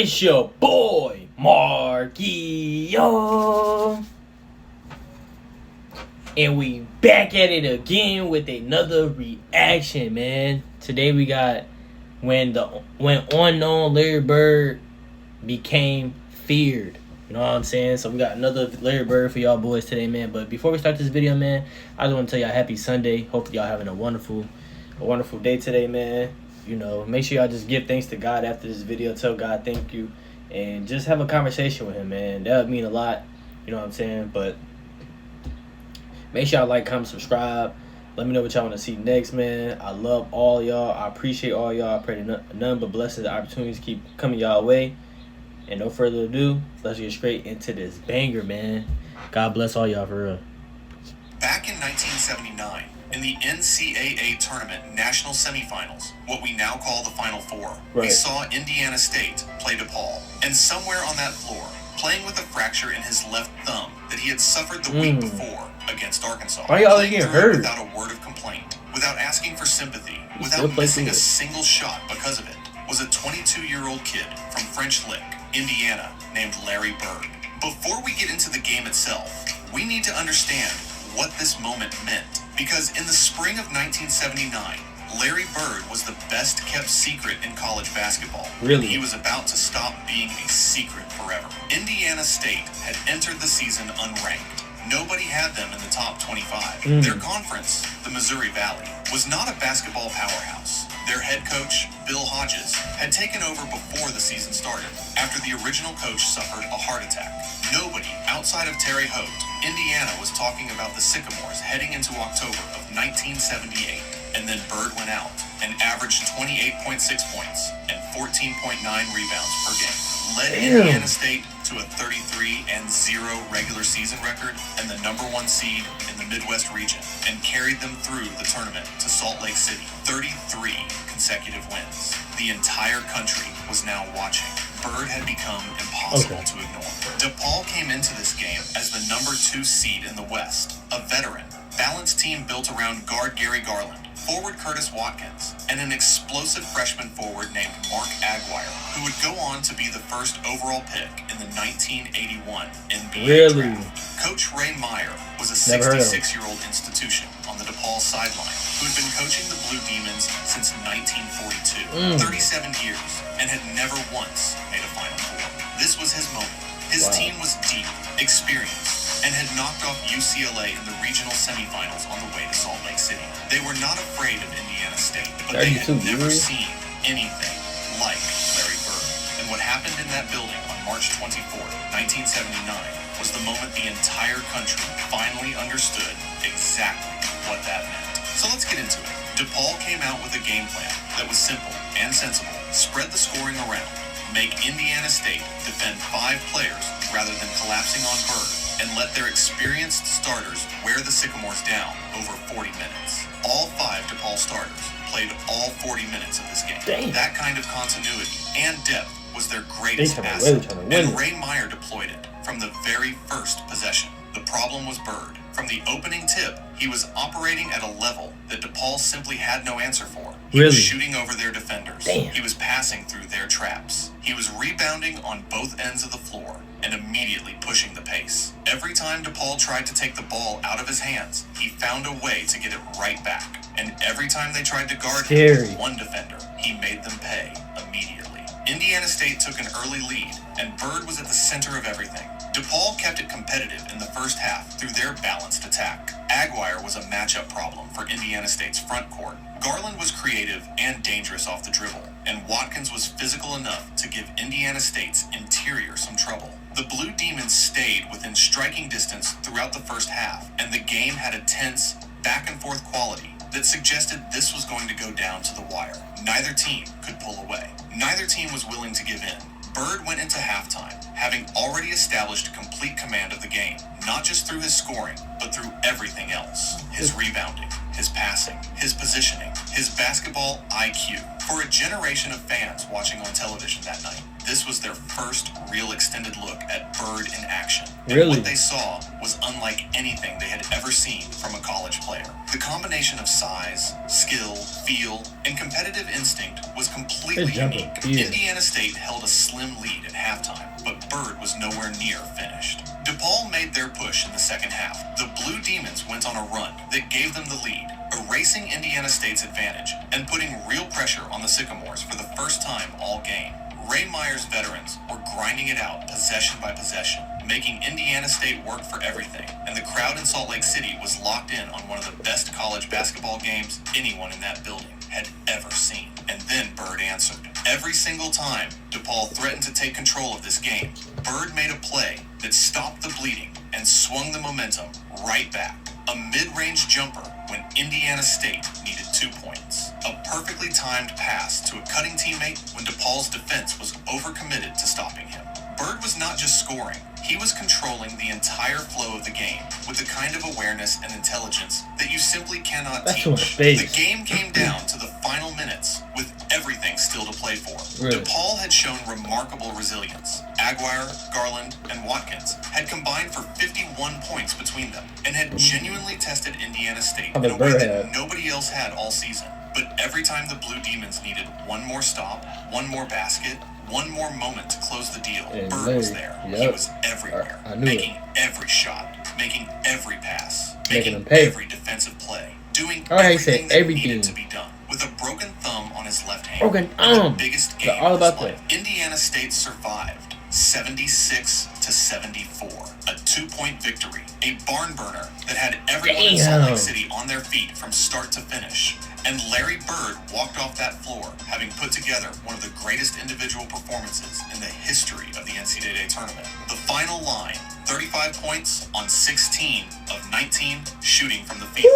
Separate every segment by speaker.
Speaker 1: It's your boy, Marquio. And we back at it again with another reaction, man. Today we got when unknown Larry Bird became feared. You know what I'm saying? So we got another Larry Bird for y'all boys today, man. But before we start this video, man, I just want to tell y'all happy Sunday. Hopefully y'all having a wonderful day today, man. You know, make sure y'all just give thanks to God after this video. Tell God thank you. And just have a conversation with him, man. That would mean a lot. You know what I'm saying? But make sure y'all like, comment, subscribe. Let me know what y'all want to see next, man. I love all y'all. I appreciate all y'all. I pray that none but blessings and opportunities keep coming y'all way. And no further ado, let's get straight into this banger, man. God bless all y'all for real.
Speaker 2: Back in 1979, in the NCAA tournament national semifinals, what we now call the Final Four, we saw Indiana State play DePaul. And somewhere on that floor, playing with a fracture in his left thumb that he had suffered the week before against Arkansas,
Speaker 1: why y'all getting hurt?
Speaker 2: Without a word of complaint, without asking for sympathy, without missing a single shot because of it, was a 22-year-old kid from French Lick, Indiana, named Larry Bird. Before we get into the game itself, we need to understand what this moment meant. Because in the spring of 1979, Larry Bird was the best kept secret in college basketball.
Speaker 1: Really?
Speaker 2: He was about to stop being a secret forever. Indiana State had entered the season unranked. Nobody had them in the top 25. Their conference, the Missouri Valley, was not a basketball powerhouse. Their head coach, Bill Hodges, had taken over before the season started, after the original coach suffered a heart attack. Nobody outside of Terre Haute, Indiana, was talking about the Sycamores heading into October of 1978. And then Bird went out and averaged 28.6 points and 14.9 rebounds per game. Led Indiana State to a 33-0 regular season record and the #1 seed in the Midwest region, and carried them through the tournament to Salt Lake City. 33 consecutive wins. The entire country was now watching. Bird had become impossible to ignore. DePaul came into this game as the #2 seed in the West, a veteran, balanced team built around guard Gary Garland, forward Curtis Watkins, and an explosive freshman forward named Mark Aguirre, who would go on to be the first overall pick in the 1981 NBA draft. Coach Ray Meyer was a 66-year-old institution on the DePaul sideline who had been coaching the Blue Demons since 1942, 37 years, and had never once made a Final Four. This was his moment. His team was deep, experienced, and had knocked off UCLA in the regional semifinals on the way to Salt Lake City. They were not afraid of Indiana State, but they had never seen anything like Larry Bird. And what happened in that building on March 24th, 1979, was the moment the entire country finally understood exactly what that meant. So let's get into it. DePaul came out with a game plan that was simple and sensible. Spread the scoring around. Make Indiana State defend 5 players rather than collapsing on Bird, and let their experienced starters wear the Sycamores down over 40 minutes. All 5 DePaul starters played all 40 minutes of this game. That kind of continuity and depth was their greatest asset, and Ray Meyer deployed it from the very first possession. The problem was Bird. From the opening tip, he was operating at a level that DePaul simply had no answer for. He was shooting over their defenders. He was passing through their traps. He was rebounding on both ends of the floor and immediately pushing the pace. Every time DePaul tried to take the ball out of his hands, he found a way to get it right back. And every time they tried to guard him, one defender, he made them pay immediately. Indiana State took an early lead, and Bird was at the center of everything. DePaul kept it competitive in the first half through their balanced attack. Aguirre was a matchup problem for Indiana State's front court. Garland was creative and dangerous off the dribble, and Watkins was physical enough to give Indiana State's interior some trouble. The Blue Demons stayed within striking distance throughout the first half, and the game had a tense, back-and-forth quality that suggested this was going to go down to the wire. Neither team could pull away. Neither team was willing to give in. Bird went into halftime, having already established complete command of the game, not just through his scoring, but through everything else. His rebounding, his passing, his positioning, his basketball IQ. For a generation of fans watching on television that night, this was their first real extended look at Bird in action. And
Speaker 1: Really?
Speaker 2: what they saw was unlike anything they had ever seen from a college player. The combination of size, skill, feel, and competitive instinct was completely unique. Indiana State held a slim lead at halftime, but Bird was nowhere near finished. DePaul made their push in the second half. The Blue Demons went on a run that gave them the lead, erasing Indiana State's advantage and putting real pressure on the Sycamores for the first time all game. Ray Meyer's veterans were grinding it out possession by possession, making Indiana State work for everything, and the crowd in Salt Lake City was locked in on one of the best college basketball games anyone in that building had ever seen. And then Bird answered. Every single time DePaul threatened to take control of this game, Bird made a play that stopped the bleeding and swung the momentum right back. A mid-range jumper when Indiana State needed 2 points. A perfectly timed pass to a cutting teammate when DePaul's defense was overcommitted to stopping him. Bird was not just scoring, he was controlling the entire flow of the game with the kind of awareness and intelligence that you simply cannot teach. The game came down to the final minutes with everything still to play for.
Speaker 1: Really?
Speaker 2: DePaul had shown remarkable resilience. Aguirre, Garland, and Watkins had combined for 51 points between them and had genuinely tested Indiana State in a way that nobody else had all season. But every time the Blue Demons needed one more stop, one more basket, one more moment to close the deal, Bird was there. He was everywhere, making every shot, making every pass, making every defensive play, doing everything that needed to be done. With a broken thumb on his left hand, the biggest game of his life, Indiana State survived 76-74, a 2-point victory, a barn burner that had everyone in Salt Lake City on their feet from start to finish. And Larry Bird walked off that floor having put together one of the greatest individual performances in the history of the NCAA tournament. The final line, 35 points on 16 of 19 shooting from the field,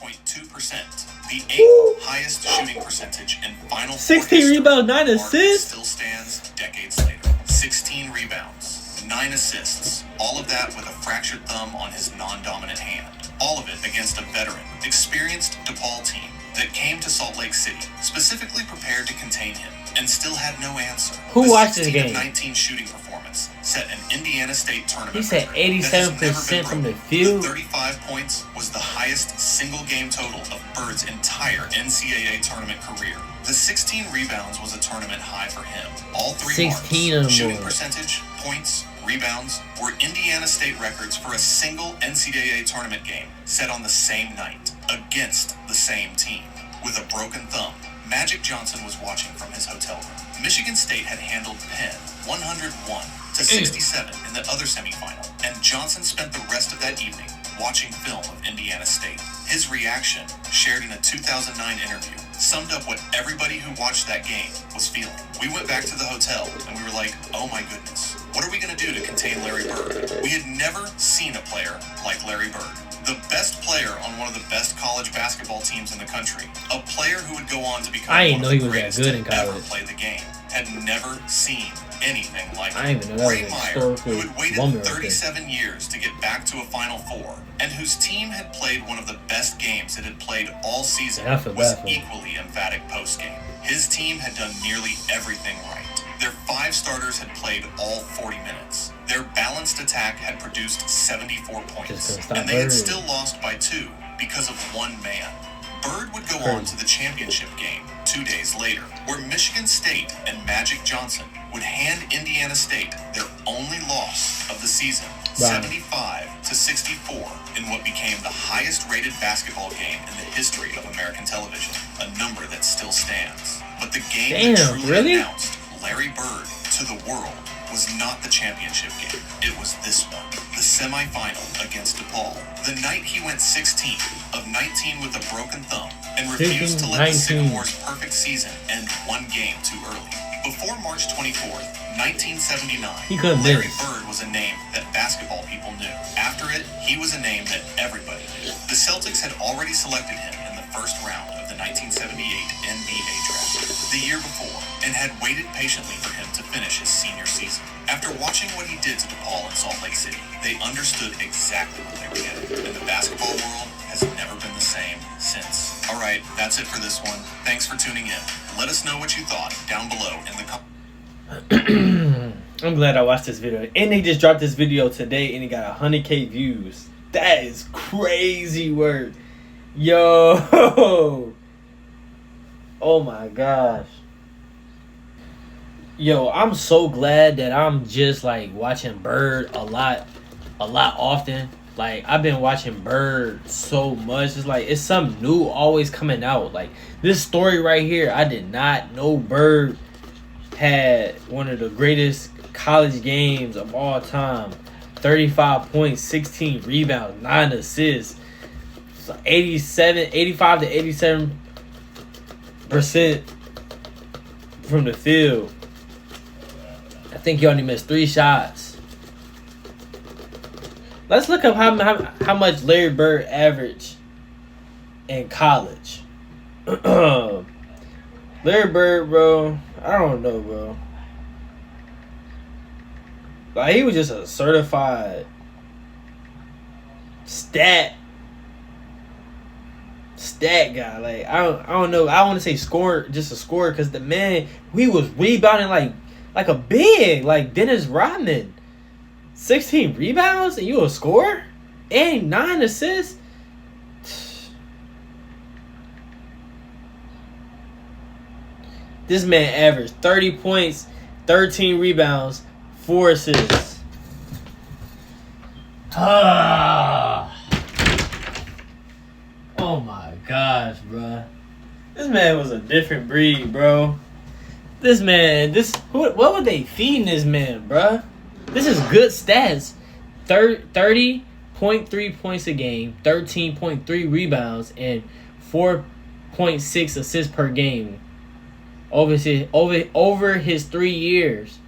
Speaker 2: 84.2%. The 8th highest shooting percentage in Final Four
Speaker 1: 16 rebounds, 9 assists.
Speaker 2: Still stands decades later. 16 rebounds, 9 assists, all of that with a fractured thumb on his non-dominant hand. All of it against a veteran, experienced DePaul team that came to Salt Lake City, specifically prepared to contain him, and still had no answer.
Speaker 1: Who watched this game?
Speaker 2: The 19 shooting performance set an Indiana State tournament.
Speaker 1: He said 87% from the field.
Speaker 2: The 35 points was the highest single game total of Bird's entire NCAA tournament career. The 16 rebounds was a tournament high for him. All three
Speaker 1: 16 of them.
Speaker 2: Shooting percentage, points, rebounds were Indiana State records for a single NCAA tournament game set on the same night against the same team. With a broken thumb, Magic Johnson was watching from his hotel room. Michigan State had handled Penn 101-67 in the other semifinal, and Johnson spent the rest of that evening watching film of Indiana State. His reaction, shared in a 2009 interview, summed up what everybody who watched that game was feeling. We went back to the hotel and we were like, oh my goodness, what are we going to do to contain Larry Bird? We had never seen a player like Larry Bird. The best player on one of the best college basketball teams in the country. A player who would go on to become one of the greatest to ever play the game. Had never seen anything like it. Ray Meyer, who had waited 37 years to get back to a Final Four, and whose team had played one of the best games it had played all season, was equally emphatic post-game. His team had done nearly everything right. Their 5 starters had played all 40 minutes. Their balanced attack had produced 74 points, and they had still lost by 2 because of one man. Bird would go on to the championship game 2 days later, where Michigan State and Magic Johnson would hand Indiana State their only loss of the season, 75-64, in what became the highest-rated basketball game in the history of American television, a number that still stands. But the game that truly announced Larry Bird to the world was not the championship game. It was this one, the semifinal against DePaul. The night he went 16 of 19 with a broken thumb and refused to let the Sycamores' perfect season end one game too early. Before March 24th, 1979, Larry Bird was a name that basketball people knew. After it, he was a name that everybody knew. The Celtics had already selected him in the first round of the 1978 NBA draft, the year before, and had waited patiently for him to finish his senior season. After watching what he did to DePaul in Salt Lake City, they understood exactly what they were getting, and the basketball world has never been the same since. Alright, that's it for this one. Thanks for tuning in. Let us know what you thought down below in the comments.
Speaker 1: I'm glad I watched this video. And they just dropped this video today and it got 100K views. That is crazy work. Yo. Oh my gosh. Yo, I'm so glad that I'm just like watching Bird a lot often. Like, I've been watching Bird so much. It's like, it's something new always coming out. Like, this story right here, I did not know Bird had one of the greatest college games of all time. 35 points, 16 rebounds, 9 assists. 85 to 87% from the field. I think he only missed 3 shots. Let's look up how much Larry Bird averaged in college. Larry Bird, bro, I don't know, bro. Like, he was just a certified stat guy. Like, I don't know. I want to say score, just a scorer, because the man, he was rebounding like a big, like Dennis Rodman. 16 rebounds and you a scorer? And 9 assists? This man averaged 30 points, 13 rebounds, 4 assists. Oh my gosh, bro. This man was a different breed, bro. This man, what were they feeding this man, bro? This is good stats. 30.3 points a game, 13.3 rebounds, and 4.6 assists per game over his 3 years.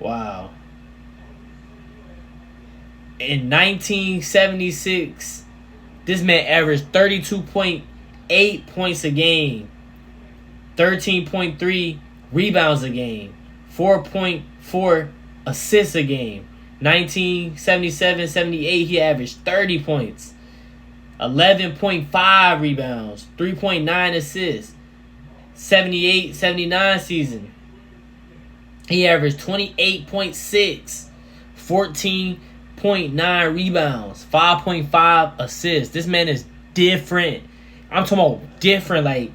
Speaker 1: Wow. In 1976, this man averaged 32.8 points a game, 13.3 rebounds a game, 4.4 assists a game. 1977-78, he averaged 30 points, 11.5 rebounds, 3.9 assists. 78-79 season, he averaged 28.6, 14.9 rebounds, 5.5 assists. This man is different. I'm talking about different. Like,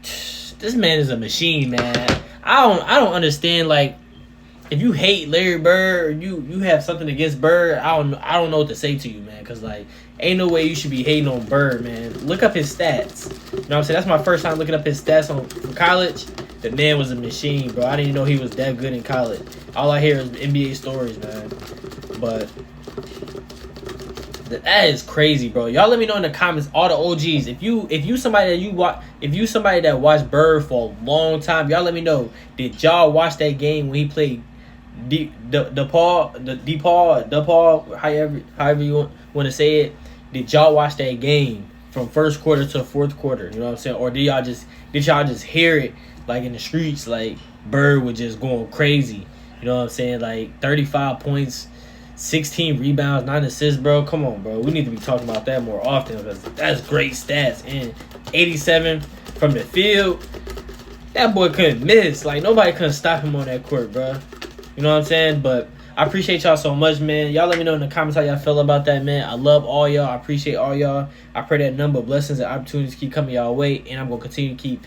Speaker 1: this man is a machine, man. I don't understand. Like, if you hate Larry Bird, or you have something against Bird, I don't know what to say to you, man. Cause like, ain't no way you should be hating on Bird, man. Look up his stats. You know what I'm saying? That's my first time looking up his stats from college. The man was a machine, bro. I didn't even know he was that good in college. All I hear is NBA stories, man. But that is crazy, bro. Y'all let me know in the comments, all the OGs. If you somebody that watched Bird for a long time, y'all let me know. Did y'all watch that game when he played DePaul, however you want to say it? Did y'all watch that game from first quarter to fourth quarter? You know what I'm saying? Or did y'all just hear it like in the streets, like Bird was just going crazy? You know what I'm saying? Like 35 points, 16 rebounds, 9 assists, bro. Come on, bro. We need to be talking about that more often because that's great stats. And 87 from the field, that boy couldn't miss. Like, nobody couldn't stop him on that court, bro. You know what I'm saying? But I appreciate y'all so much, man. Y'all let me know in the comments how y'all feel about that, man. I love all y'all. I appreciate all y'all. I pray that number of blessings and opportunities keep coming y'all way. And I'm going to continue to keep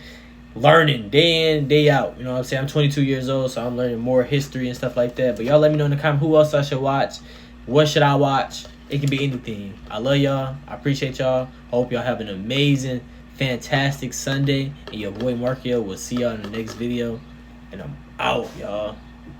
Speaker 1: learning day in, day out. You know what I'm saying? I'm 22 years old, so I'm learning more history and stuff like that. But y'all let me know in the comments who else I should watch. What should I watch? It can be anything. I love y'all. I appreciate y'all. I hope y'all have an amazing, fantastic Sunday. And your boy Markio will see y'all in the next video. And I'm out, y'all.